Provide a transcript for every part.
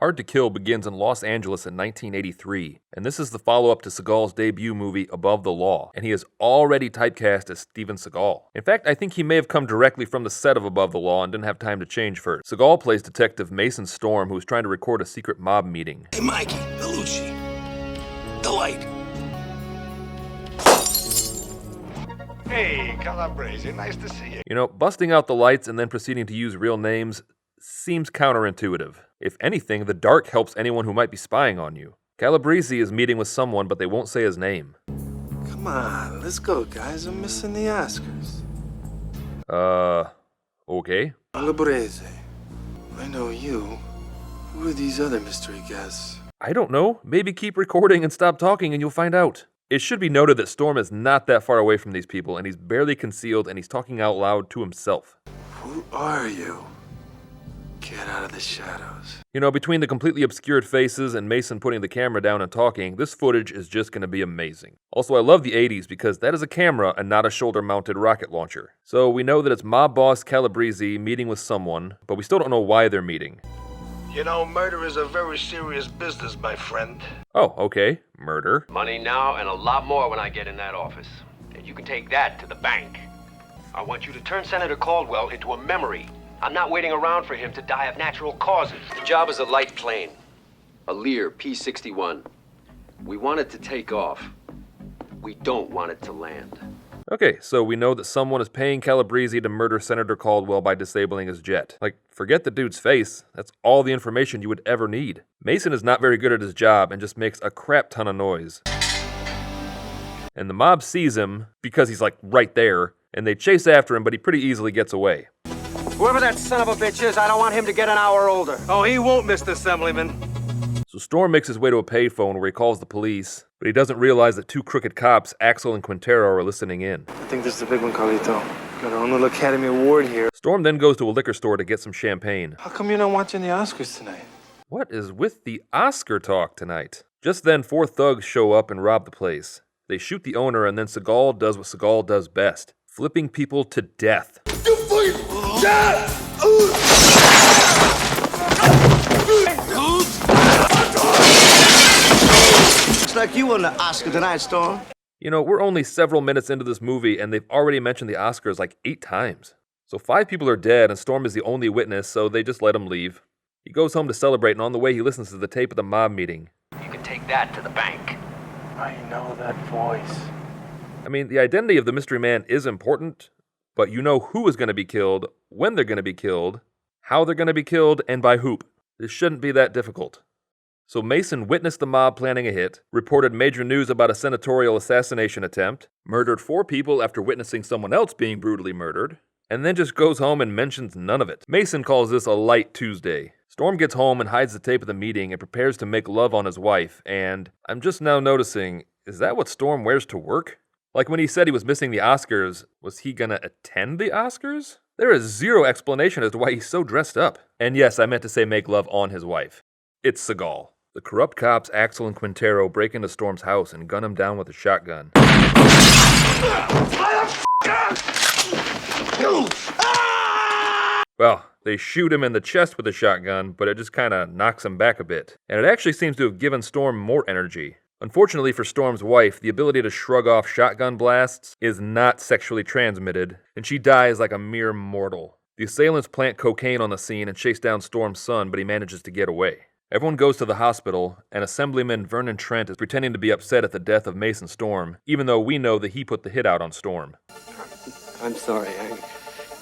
Hard to Kill begins in Los Angeles in 1983, and this is the follow-up to Seagal's debut movie Above the Law, and he is already typecast as Steven Seagal. In fact, I think he may have come directly from the set of Above the Law and didn't have time to change first. Seagal plays Detective Mason Storm, who is trying to record a secret mob meeting. Hey, Mikey, Bellucci, the light. Hey, Calabrese, nice to see you. You know, busting out the lights and then proceeding to use real names seems counterintuitive. If anything, the dark helps anyone who might be spying on you. Calabrese is meeting with someone, but they won't say his name. Come on, let's go, guys. I'm missing the Oscars. Okay. Calabrese. I know you. Who are these other mystery guests? I don't know. Maybe keep recording and stop talking and you'll find out. It should be noted that Storm is not that far away from these people, and he's barely concealed, and he's talking out loud to himself. Who are you? Get out of the shadows. You know, between the completely obscured faces and Mason putting the camera down and talking, this footage is just going to be amazing. Also, I love the 80s because that is a camera and not a shoulder-mounted rocket launcher. So we know that it's mob boss Calabrese meeting with someone, but we still don't know why they're meeting. You know, murder is a very serious business, my friend. Oh, okay. Murder. Money now and a lot more when I get in that office. And you can take that to the bank. I want you to turn Senator Caldwell into a memory. I'm not waiting around for him to die of natural causes. The job is a light plane. A Lear P-61. We want it to take off. We don't want it to land. Okay, so we know that someone is paying Calabrese to murder Senator Caldwell by disabling his jet. Like, forget the dude's face. That's all the information you would ever need. Mason is not very good at his job and just makes a crap ton of noise. And the mob sees him because he's like right there, and they chase after him, but he pretty easily gets away. Whoever that son of a bitch is, I don't want him to get an hour older. Oh, he won't, Mr. Assemblyman. So Storm makes his way to a payphone where he calls the police, but he doesn't realize that two crooked cops, Axel and Quintero, are listening in. I think this is the big one, Carlito. Got our own little Academy Award here. Storm then goes to a liquor store to get some champagne. How come you're not watching the Oscars tonight? What is with the Oscar talk tonight? Just then, four thugs show up and rob the place. They shoot the owner, and then Seagal does what Seagal does best, flipping people to death. Looks like you won the Oscar tonight, Storm. You know, we're only several minutes into this movie, and they've already mentioned the Oscars like 8 times. So 5 people are dead, and Storm is the only witness, so they just let him leave. He goes home to celebrate, and on the way he listens to the tape of the mob meeting. You can take that to the bank. I know that voice. I mean, the identity of the mystery man is important, but you know who is going to be killed, when they're going to be killed, how they're going to be killed, and by who. This shouldn't be that difficult. So Mason witnessed the mob planning a hit, reported major news about a senatorial assassination attempt, murdered 4 people after witnessing someone else being brutally murdered, and then just goes home and mentions none of it. Mason calls this a light Tuesday. Storm gets home and hides the tape of the meeting and prepares to make love on his wife, and I'm just now noticing, is that what Storm wears to work? Like when he said he was missing the Oscars, was he gonna attend the Oscars? There is zero explanation as to why he's so dressed up. And yes, I meant to say make love on his wife. It's Seagal. The corrupt cops, Axel and Quintero, break into Storm's house and gun him down with a shotgun. Well, they shoot him in the chest with a shotgun, but it just kinda knocks him back a bit. And it actually seems to have given Storm more energy. Unfortunately for Storm's wife, the ability to shrug off shotgun blasts is not sexually transmitted, and she dies like a mere mortal. The assailants plant cocaine on the scene and chase down Storm's son, but he manages to get away. Everyone goes to the hospital, and Assemblyman Vernon Trent is pretending to be upset at the death of Mason Storm, even though we know that he put the hit out on Storm. I'm sorry.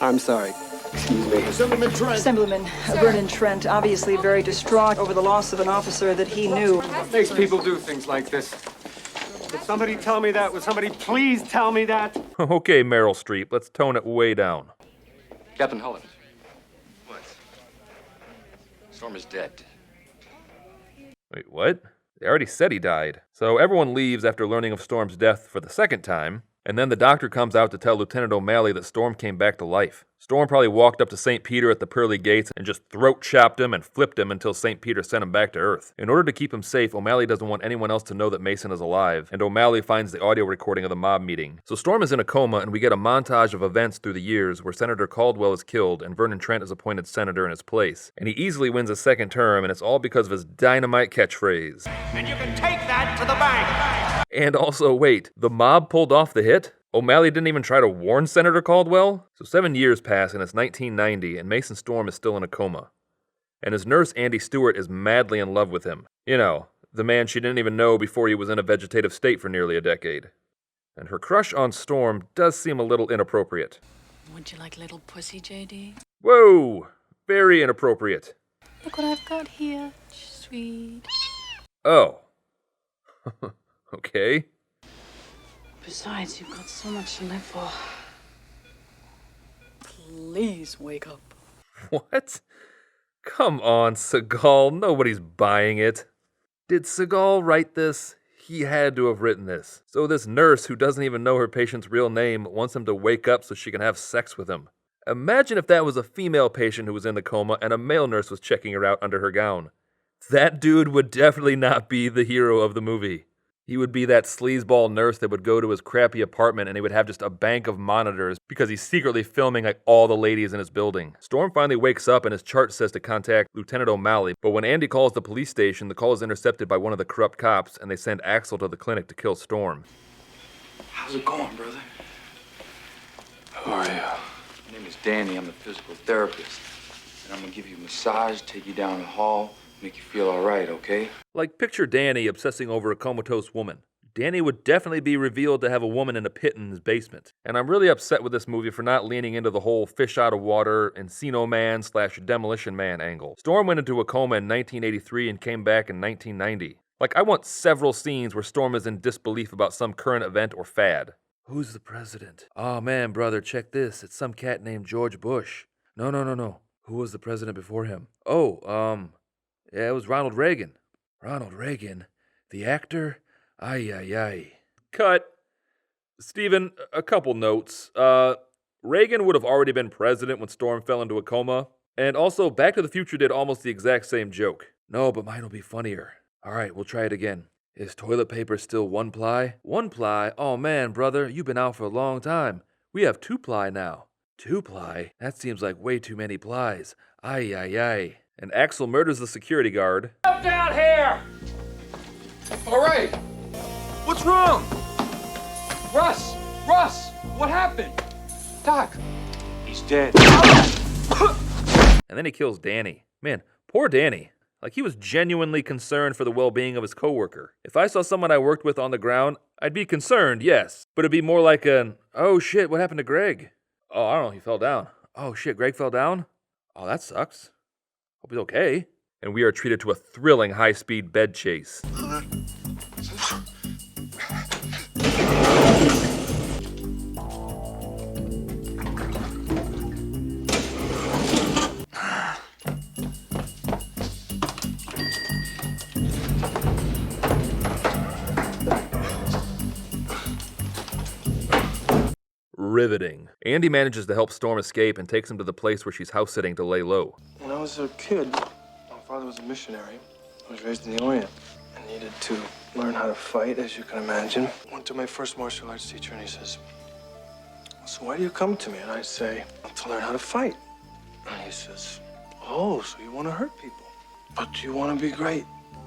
I'm sorry. Excuse me. Assemblyman Vernon Trent, obviously very distraught over the loss of an officer that he knew. What makes people do things like this? Would somebody tell me that? Would somebody please tell me that? Okay, Meryl Streep, let's tone it way down. Captain Holland. What? Storm is dead. Wait, what? They already said he died. So everyone leaves after learning of Storm's death for the second time. And then the doctor comes out to tell Lieutenant O'Malley that Storm came back to life. Storm probably walked up to St. Peter at the pearly gates and just throat-chopped him and flipped him until St. Peter sent him back to Earth. In order to keep him safe, O'Malley doesn't want anyone else to know that Mason is alive, and O'Malley finds the audio recording of the mob meeting. So Storm is in a coma, and we get a montage of events through the years where Senator Caldwell is killed and Vernon Trent is appointed senator in his place. And he easily wins a second term, and it's all because of his dynamite catchphrase. And you can take that to the bank. And also, wait, the mob pulled off the hit? O'Malley didn't even try to warn Senator Caldwell? So 7 years pass and it's 1990 and Mason Storm is still in a coma. And his nurse Andy Stewart is madly in love with him. You know, the man she didn't even know before he was in a vegetative state for nearly a decade. And her crush on Storm does seem a little inappropriate. Would you like a little pussy, JD? Whoa! Very inappropriate. Look what I've got here. Sweet. Oh. Okay. Besides, you've got so much to live for. Please wake up. What? Come on, Seagal. Nobody's buying it. Did Seagal write this? He had to have written this. So this nurse who doesn't even know her patient's real name wants him to wake up so she can have sex with him. Imagine if that was a female patient who was in the coma and a male nurse was checking her out under her gown. That dude would definitely not be the hero of the movie. He would be that sleazeball nurse that would go to his crappy apartment and he would have just a bank of monitors because he's secretly filming like all the ladies in his building. Storm finally wakes up and his chart says to contact Lieutenant O'Malley, but when Andy calls the police station, the call is intercepted by one of the corrupt cops and they send Axel to the clinic to kill Storm. How's it going, brother? Who are you? My name is Danny. I'm a physical therapist. And I'm gonna give you a massage, take you down the hall, make you feel all right, okay? Like, picture Danny obsessing over a comatose woman. Danny would definitely be revealed to have a woman in a pit in his basement. And I'm really upset with this movie for not leaning into the whole fish out of water, Encino Man / Demolition Man angle. Storm went into a coma in 1983 and came back in 1990. Like, I want several scenes where Storm is in disbelief about some current event or fad. Who's the president? Oh man, brother, check this. It's some cat named George Bush. No. Who was the president before him? Yeah, it was Ronald Reagan. Ronald Reagan? The actor? Ay. Cut. Steven, a couple notes. Reagan would have already been president when Storm fell into a coma. And also, Back to the Future did almost the exact same joke. No, but mine will be funnier. Alright, we'll try it again. Is toilet paper still 1-ply? 1-ply? Oh man, brother, you've been out for a long time. We have 2-ply now. 2-ply? That seems like way too many plies. Ay. And Axel murders the security guard. Come down here! All right. What's wrong? Russ, what happened? Doc. He's dead. And then he kills Danny. Man, poor Danny. Like, he was genuinely concerned for the well-being of his coworker. If I saw someone I worked with on the ground, I'd be concerned, yes. But it'd be more like an, oh shit, what happened to Greg? Oh, I don't know, he fell down. Oh shit, Greg fell down? Oh, that sucks. Hope he's okay. And we are treated to a thrilling high-speed bed chase. Riveting. Andy manages to help Storm escape and takes him to the place where she's house-sitting to lay low. When I was a kid, my father was a missionary. I was raised in the Orient. I needed to learn how to fight, as you can imagine. Went to my first martial arts teacher, and he says, so why do you come to me? And I say, to learn how to fight. And he says, oh, so you want to hurt people, but you want to be great.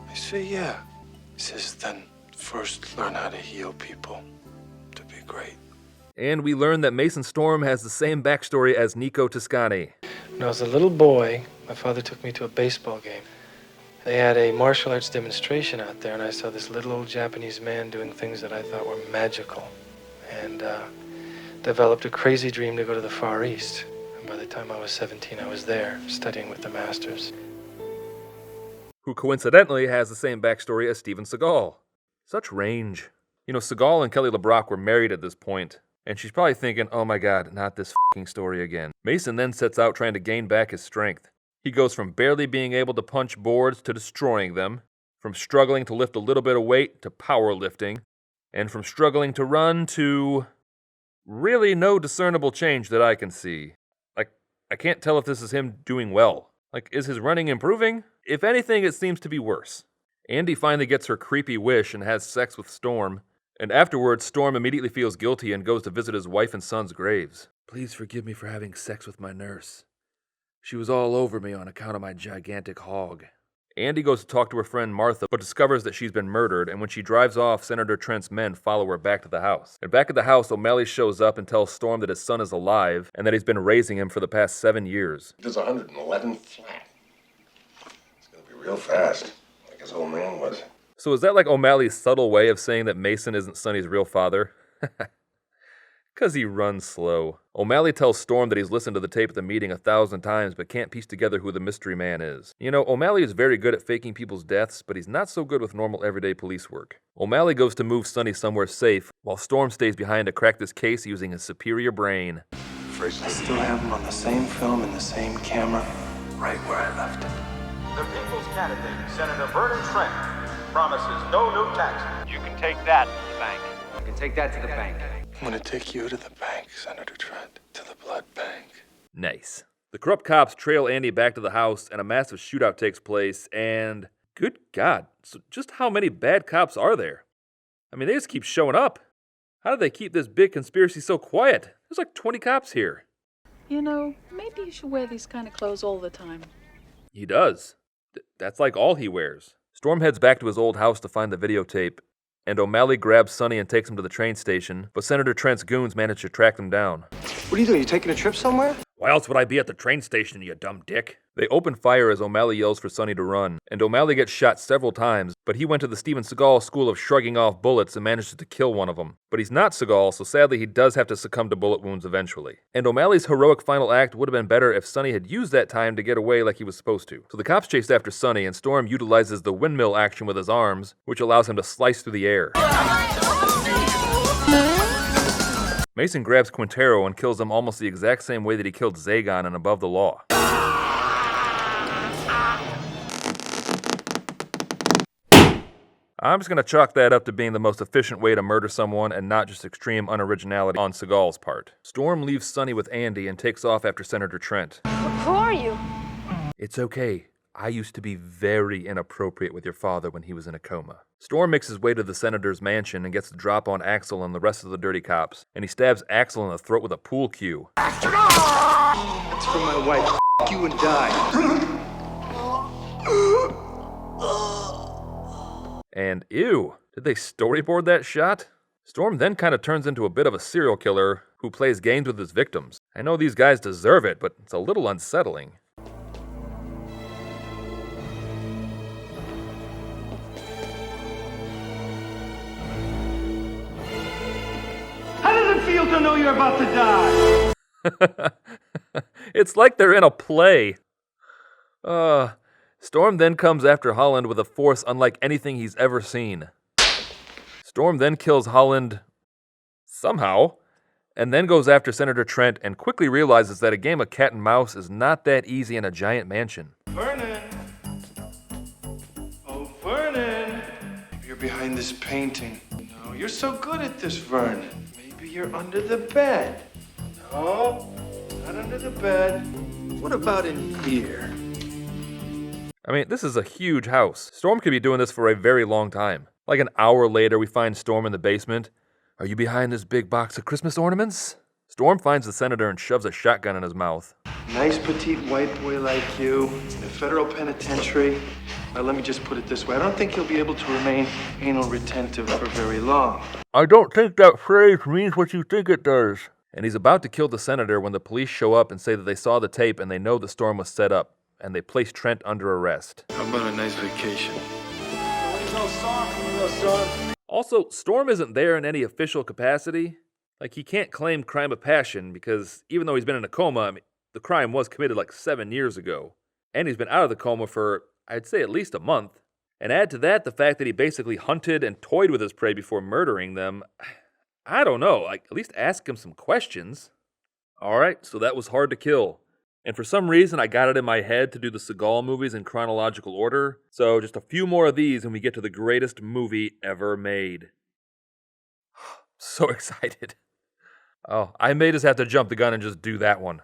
I say, yeah. He says, then first learn how to heal people to be great. And we learn that Mason Storm has the same backstory as Nico Toscani. When I was a little boy, my father took me to a baseball game. They had a martial arts demonstration out there, and I saw this little old Japanese man doing things that I thought were magical. And developed a crazy dream to go to the Far East. And by the time I was 17, I was there, studying with the masters. Who coincidentally has the same backstory as Steven Seagal. Such range. You know, Seagal and Kelly LeBrock were married at this point. And she's probably thinking, oh my god, not this f***ing story again. Mason then sets out trying to gain back his strength. He goes from barely being able to punch boards to destroying them, from struggling to lift a little bit of weight to powerlifting, and from struggling to run to really no discernible change that I can see. Like, I can't tell if this is him doing well. Like, is his running improving? If anything, it seems to be worse. Andy finally gets her creepy wish and has sex with Storm, and afterwards, Storm immediately feels guilty and goes to visit his wife and son's graves. Please forgive me for having sex with my nurse. She was all over me on account of my gigantic hog. Andy goes to talk to her friend Martha, but discovers that she's been murdered, and when she drives off, Senator Trent's men follow her back to the house. And back at the house, O'Malley shows up and tells Storm that his son is alive, and that he's been raising him for the past 7 years. There's 111 flat. It's gonna be real fast, like his old man was. So is that like O'Malley's subtle way of saying that Mason isn't Sonny's real father? 'Cause he runs slow. O'Malley tells Storm that he's listened to the tape at the meeting 1,000 times but can't piece together who the mystery man is. You know, O'Malley is very good at faking people's deaths, but he's not so good with normal everyday police work. O'Malley goes to move Sonny somewhere safe, while Storm stays behind to crack this case using his superior brain. I still have him on the same film and the same camera, right where I left him. The people's candidate, Senator Vernon Trent, promises no new taxes. You can take that to the bank. You can take that to the bank. I'm gonna take you to the bank, Senator Trent. To the blood bank. Nice. The corrupt cops trail Andy back to the house, and a massive shootout takes place, and good God, so just how many bad cops are there? I mean, they just keep showing up. How do they keep this big conspiracy so quiet? There's like 20 cops here. You know, maybe you should wear these kind of clothes all the time. He does. That's like all he wears. Storm heads back to his old house to find the videotape, and O'Malley grabs Sonny and takes him to the train station, but Senator Trent's goons manage to track them down. What are you doing? You taking a trip somewhere? Why else would I be at the train station, you dumb dick? They open fire as O'Malley yells for Sonny to run, and O'Malley gets shot several times, but he went to the Steven Seagal school of shrugging off bullets and manages to kill one of them. But he's not Seagal, so sadly he does have to succumb to bullet wounds eventually. And O'Malley's heroic final act would have been better if Sonny had used that time to get away like he was supposed to. So the cops chase after Sonny, and Storm utilizes the windmill action with his arms, which allows him to slice through the air. Mason grabs Quintero and kills him almost the exact same way that he killed Zagon in Above the Law. I'm just going to chalk that up to being the most efficient way to murder someone and not just extreme unoriginality on Seagal's part. Storm leaves Sonny with Andy and takes off after Senator Trent. Who are you? It's okay. I used to be very inappropriate with your father when he was in a coma. Storm makes his way to the senator's mansion and gets the drop on Axel and the rest of the dirty cops, and he stabs Axel in the throat with a pool cue. That's for my wife. F*** you and die. And ew, did they storyboard that shot? Storm then kind of turns into a bit of a serial killer who plays games with his victims. I know these guys deserve it, but it's a little unsettling. How does it feel to know you're about to die? It's like they're in a play. Storm then comes after Holland with a force unlike anything he's ever seen. Storm then kills Holland somehow, and then goes after Senator Trent and quickly realizes that a game of cat and mouse is not that easy in a giant mansion. Vernon! Oh, Vernon! Maybe you're behind this painting. No, you're so good at this, Vernon. Maybe you're under the bed. No, not under the bed. What about in here? I mean, this is a huge house. Storm could be doing this for a very long time. Like an hour later, we find Storm in the basement. Are you behind this big box of Christmas ornaments? Storm finds the senator and shoves a shotgun in his mouth. Nice petite white boy like you in a federal penitentiary. Now, let me just put it this way. I don't think you'll be able to remain anal retentive for very long. I don't think that phrase means what you think it does. And he's about to kill the senator when the police show up and say that they saw the tape and they know the Storm was set up. And they place Trent under arrest. How about a nice vacation? Also, Storm isn't there in any official capacity. Like, he can't claim crime of passion because even though he's been in a coma, I mean, the crime was committed like 7 years ago. And he's been out of the coma for, I'd say, at least a month. And add to that the fact that he basically hunted and toyed with his prey before murdering them. I don't know, like, at least ask him some questions. Alright, so that was hard to kill. And for some reason, I got it in my head to do the Seagal movies in chronological order. So just a few more of these and we get to the greatest movie ever made. So excited. Oh, I may just have to jump the gun and just do that one.